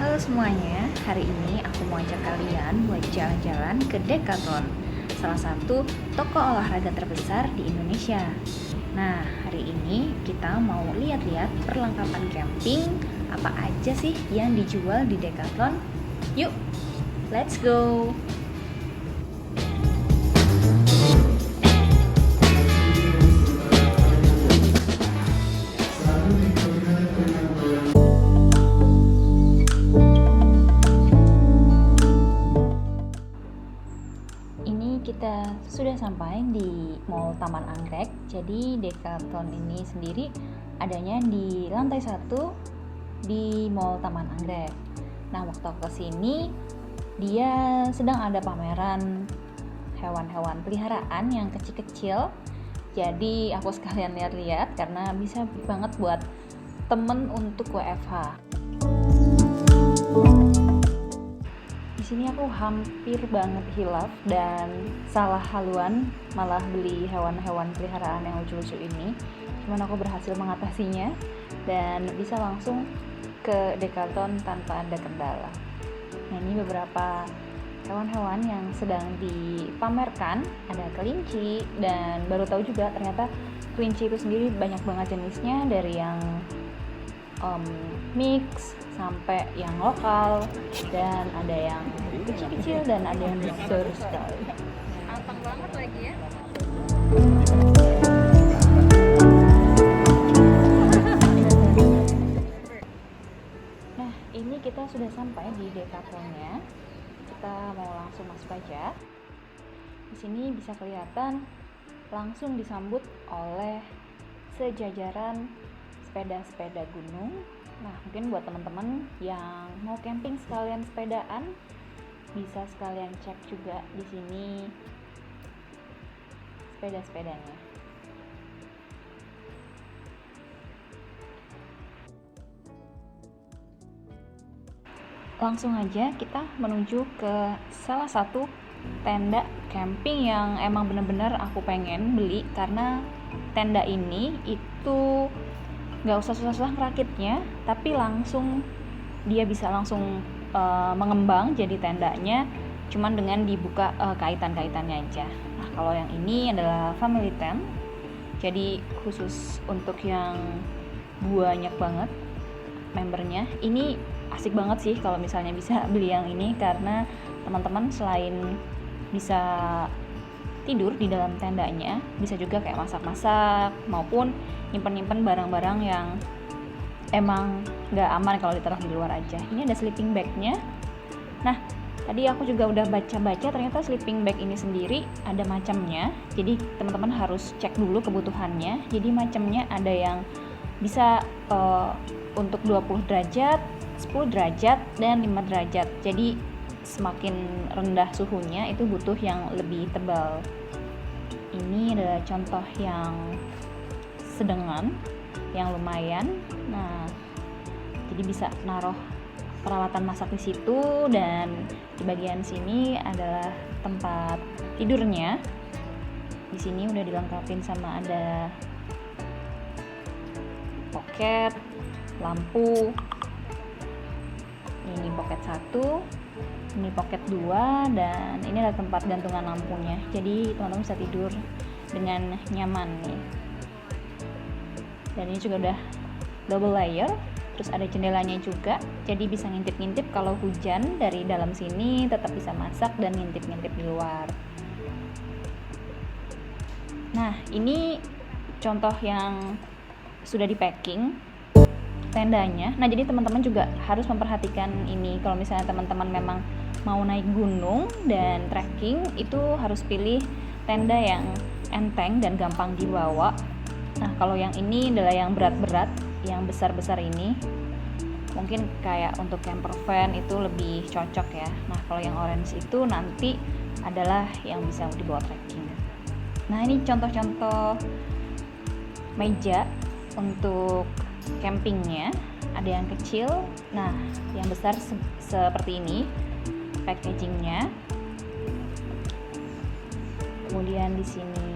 Halo semuanya, hari ini aku mau ajak kalian buat jalan-jalan ke Decathlon, salah satu toko olahraga terbesar di Indonesia. Nah, hari ini kita mau lihat-lihat perlengkapan camping, apa aja sih yang dijual di Decathlon. Yuk, let's go! Ini kita sudah sampai di Mall Taman Anggrek. Jadi Decathlon ini sendiri adanya di lantai 1 di Mall Taman Anggrek. Nah, waktu aku kesini dia sedang ada pameran hewan-hewan peliharaan yang kecil-kecil. Jadi aku sekalian lihat-lihat karena bisa banget buat temen untuk WFH. Di sini aku hampir banget hilaf dan salah haluan malah beli hewan-hewan peliharaan yang lucu-lucu ini. Cuman aku berhasil mengatasinya dan bisa langsung ke Decathlon tanpa ada kendala. Nah, ini beberapa hewan-hewan yang sedang dipamerkan. Ada kelinci dan baru tahu juga ternyata kelinci itu sendiri banyak banget jenisnya, dari yang mix sampai yang lokal, dan ada yang kecil-kecil dan ada yang besar sekali. Anteng banget lagi ya. Nah, ini kita sudah sampai di Decathlon-nya. Kita mau langsung masuk aja. Di sini bisa kelihatan langsung disambut oleh sejajaran sepeda-sepeda gunung. Nah, mungkin buat teman-teman yang mau camping sekalian sepedaan, bisa sekalian cek juga di sini sepeda-sepedanya. Langsung aja kita menuju ke salah satu tenda camping yang emang bener-bener aku pengen beli, karena tenda ini itu nggak usah susah-susah ngerakitnya, tapi langsung dia bisa langsung mengembang jadi tendanya, cuman dengan dibuka kaitan-kaitannya aja. Nah, kalau yang ini adalah family tent, jadi khusus untuk yang banyak banget membernya. Ini asik banget sih kalau misalnya bisa beli yang ini, karena teman-teman selain bisa tidur di dalam tendanya, bisa juga kayak masak-masak maupun nyimpen-nyimpen barang-barang yang emang nggak aman kalau ditaruh di luar aja. Ini ada sleeping bag-nya. Nah, tadi aku juga udah baca-baca, ternyata sleeping bag ini sendiri ada macamnya. Jadi teman-teman harus cek dulu kebutuhannya. Jadi macamnya ada yang bisa untuk 20 derajat, 10 derajat, dan 5 derajat. Jadi semakin rendah suhunya itu butuh yang lebih tebal. Ini adalah contoh yang sedengan, yang lumayan. Nah, jadi bisa naruh peralatan masak di situ, dan di bagian sini adalah tempat tidurnya. Di sini udah dilengkapin sama ada pocket, lampu. Ini pocket 1, ini pocket 2, dan ini adalah tempat gantungan lampunya. Jadi teman-teman bisa tidur dengan nyaman nih. Dan ini juga udah double layer, terus ada jendelanya juga, jadi bisa ngintip-ngintip kalau hujan dari dalam sini, tetap bisa masak dan ngintip-ngintip di luar. Nah, ini contoh yang sudah di packing tendanya. Nah, jadi teman-teman juga harus memperhatikan ini. Kalau misalnya teman-teman memang mau naik gunung dan trekking, itu harus pilih tenda yang enteng dan gampang dibawa. Nah, kalau yang ini adalah yang berat-berat, yang besar-besar ini, mungkin kayak untuk camper van itu lebih cocok ya. Nah, kalau yang orange itu nanti adalah yang bisa dibawa trekking. Nah, ini contoh-contoh meja untuk campingnya. Ada yang kecil, nah yang besar seperti ini packagingnya. Kemudian di sini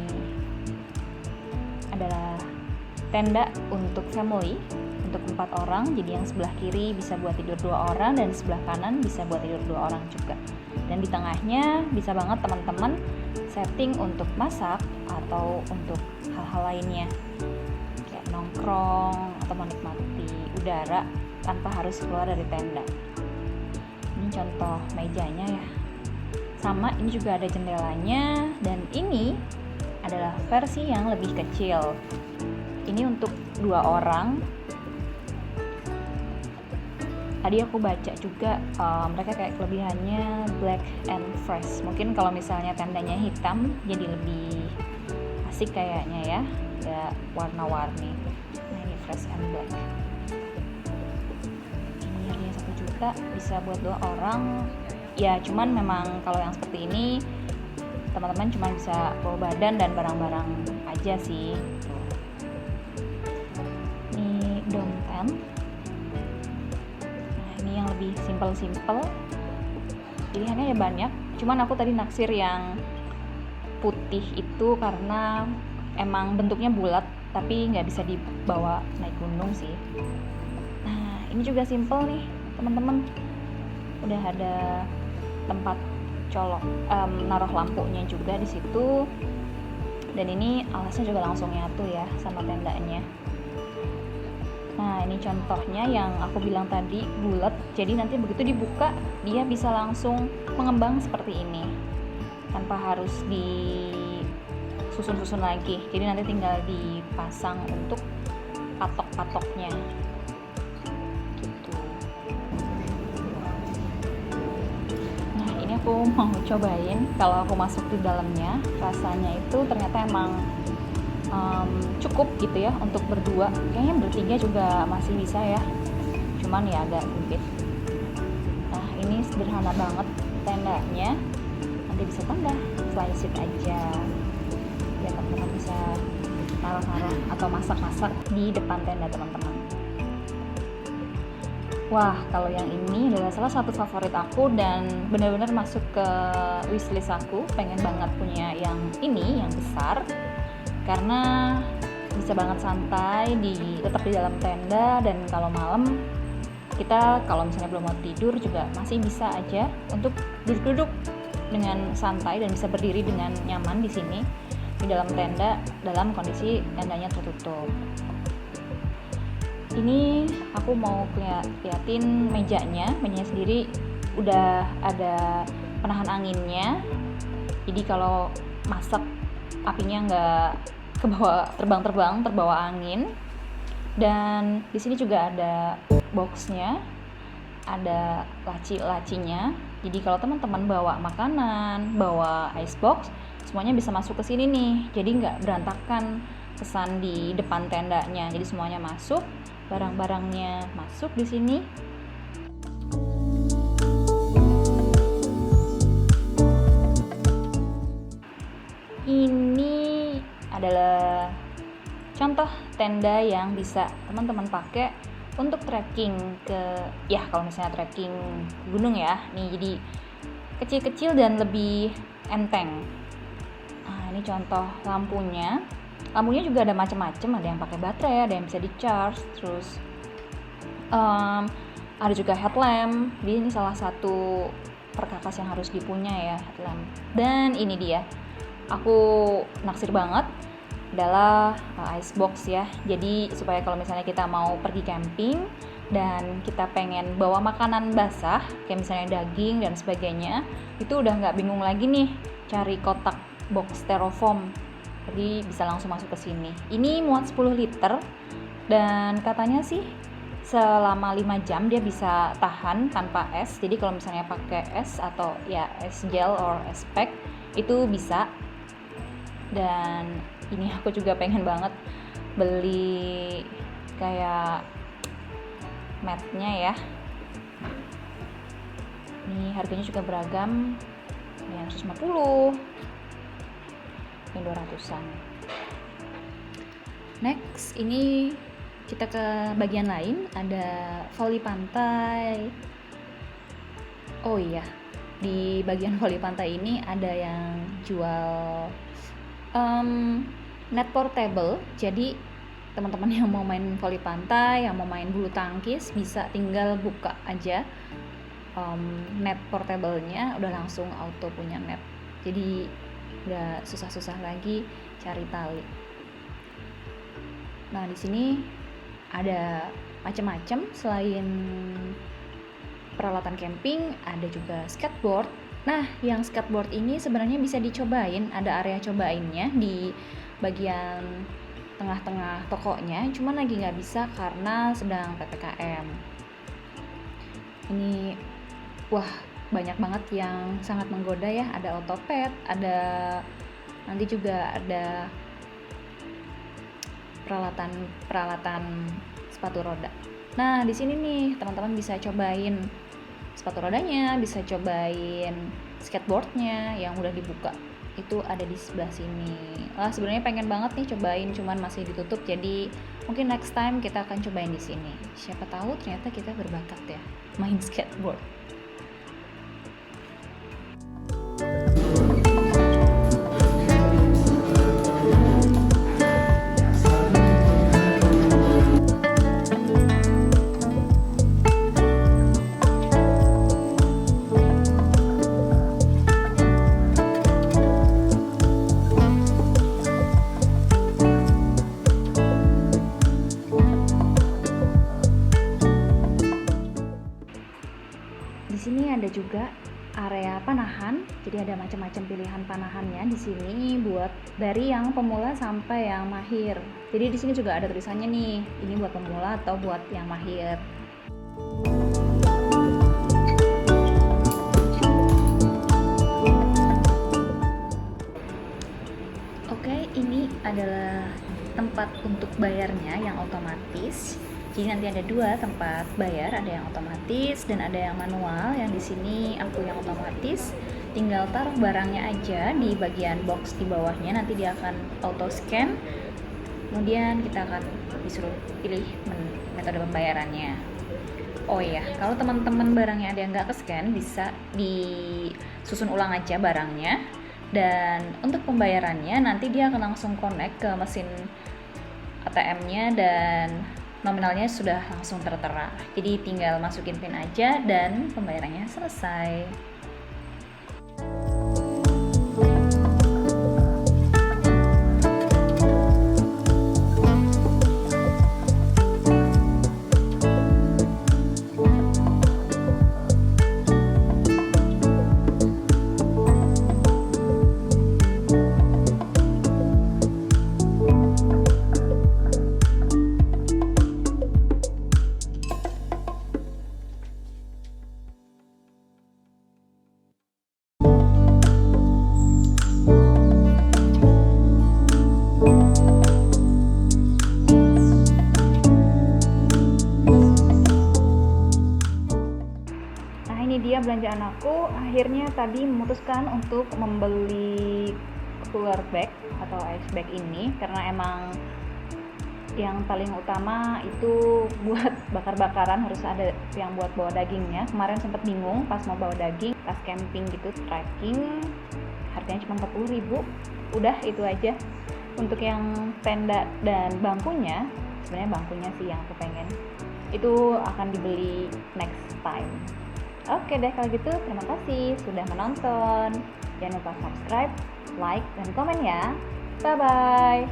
adalah tenda untuk family, untuk 4 orang, jadi yang sebelah kiri bisa buat tidur 2 orang dan sebelah kanan bisa buat tidur 2 orang juga. Dan di tengahnya bisa banget teman-teman setting untuk masak atau untuk hal-hal lainnya kayak nongkrong atau menikmati udara tanpa harus keluar dari tenda. Ini contoh mejanya ya. Sama ini juga ada jendelanya, dan ini adalah versi yang lebih kecil. Ini untuk 2 orang. Tadi aku baca juga mereka kayak kelebihannya black and fresh. Mungkin kalau misalnya tendanya hitam jadi lebih asik kayaknya ya, ada warna-warni. Nah ini fresh and black. Ini harganya 1 juta, bisa buat 2 orang. Ya cuman memang kalau yang seperti ini teman-teman cuma bisa bawa badan dan barang-barang aja sih. Ini dome tent. Nah ini yang lebih simple-simple. Pilihannya ada banyak. Cuman aku tadi naksir yang putih itu karena emang bentuknya bulat tapi nggak bisa dibawa naik gunung sih. Nah ini juga simple nih teman-teman. Udah ada tempat colok naruh lampunya juga di situ, dan ini alasnya juga langsung nyatu ya sama tendanya. Nah ini contohnya yang aku bilang tadi bulat, jadi nanti begitu dibuka dia bisa langsung mengembang seperti ini tanpa harus disusun-susun lagi. Jadi nanti tinggal dipasang untuk patok-patoknya. Aku mau cobain kalau aku masuk di dalamnya, rasanya itu ternyata emang cukup gitu ya untuk berdua. Kayaknya bertiga juga masih bisa ya, cuman ya agak ribet. Nah ini sederhana banget tendanya, nanti bisa tambah fly seat aja ya, teman-teman bisa naruh-naruh atau masak-masak di depan tenda teman-teman. Wah, kalau yang ini adalah salah satu favorit aku dan benar-benar masuk ke wishlist aku. Pengen banget punya yang ini, yang besar, karena bisa banget santai, tetap di dalam tenda, dan kalau malam kita kalau misalnya belum mau tidur juga masih bisa aja untuk duduk-duduk dengan santai dan bisa berdiri dengan nyaman di sini di dalam tenda dalam kondisi tendanya tertutup. Ini aku mau liatin mejanya sendiri udah ada penahan anginnya, jadi kalau masak apinya nggak terbawa angin. Dan di sini juga ada boxnya, ada laci-lacinya, jadi kalau teman-teman bawa makanan, bawa ice box, semuanya bisa masuk ke sini nih, jadi nggak berantakan kesan di depan tendanya. Jadi semuanya masuk, barang-barangnya masuk di sini. Ini adalah contoh tenda yang bisa teman-teman pakai untuk trekking kalau misalnya trekking gunung ya. Nih jadi kecil-kecil dan lebih enteng. Nah, ini contoh lampunya. Lampunya juga ada macam-macam, ada yang pakai baterai, ada yang bisa di-charge, terus ada juga headlamp. Jadi ini salah satu perkakas yang harus dipunya ya, headlamp. Dan ini dia, aku naksir banget adalah ice box ya. Jadi supaya kalau misalnya kita mau pergi camping dan kita pengen bawa makanan basah kayak misalnya daging dan sebagainya, itu udah nggak bingung lagi nih cari kotak box styrofoam. Jadi bisa langsung masuk ke sini. Ini muat 10 liter dan katanya sih selama 5 jam dia bisa tahan tanpa es. Jadi kalau misalnya pakai es atau ya es gel or es pack itu bisa. Dan ini aku juga pengen banget beli kayak matnya ya. Ini harganya juga beragam, yang 150, yang 200-an. Next, ini kita ke bagian lain, ada volley pantai. Oh iya, di bagian volley pantai ini ada yang jual net portable. Jadi teman-teman yang mau main voli pantai, yang mau main bulu tangkis, bisa tinggal buka aja net portable-nya, udah langsung auto punya net. Jadi udah susah-susah lagi cari tali. Nah, di sini ada macam-macam, selain peralatan camping ada juga skateboard. Nah, yang skateboard ini sebenarnya bisa dicobain, ada area cobainnya di bagian tengah-tengah tokonya, cuman lagi nggak bisa karena sedang PPKM. Ini wah, banyak banget yang sangat menggoda ya, ada otopet, ada nanti juga ada peralatan sepatu roda. Nah, di sini nih teman-teman bisa cobain sepatu rodanya, bisa cobain skateboardnya yang udah dibuka. Itu ada di sebelah sini. Wah, sebenarnya pengen banget nih cobain, cuman masih ditutup. Jadi mungkin next time kita akan cobain di sini. Siapa tahu ternyata kita berbakat ya main skateboard. Di sini ada juga area panahan, jadi ada macam-macam pilihan panahannya di sini buat dari yang pemula sampai yang mahir. Jadi di sini juga ada tulisannya nih, ini buat pemula atau buat yang mahir. Oke, ini adalah tempat untuk bayarnya yang otomatis. Jadi nanti ada dua tempat bayar, ada yang otomatis dan ada yang manual. Yang di sini aku yang otomatis, tinggal taruh barangnya aja di bagian box di bawahnya, nanti dia akan auto scan. Kemudian kita akan disuruh pilih metode pembayarannya. Oh iya, kalau teman-teman barangnya ada yang nggak ke scan, bisa disusun ulang aja barangnya. Dan untuk pembayarannya nanti dia akan langsung connect ke mesin ATM-nya dan nominalnya sudah langsung tertera. Jadi tinggal masukin PIN aja dan pembayarannya selesai. Ini dia belanjaan aku. Akhirnya tadi memutuskan untuk membeli cooler bag atau ice bag ini karena emang yang paling utama itu buat bakar-bakaran, harus ada yang buat bawa dagingnya. Kemarin sempat bingung pas mau bawa daging, tas camping gitu, trekking, harganya cuma 40.000. Udah itu aja. Untuk yang tenda dan bangkunya, sebenarnya bangkunya sih yang aku pengen, itu akan dibeli next time. Oke deh, kalau gitu terima kasih sudah menonton. Jangan lupa subscribe, like, dan komen ya. Bye-bye.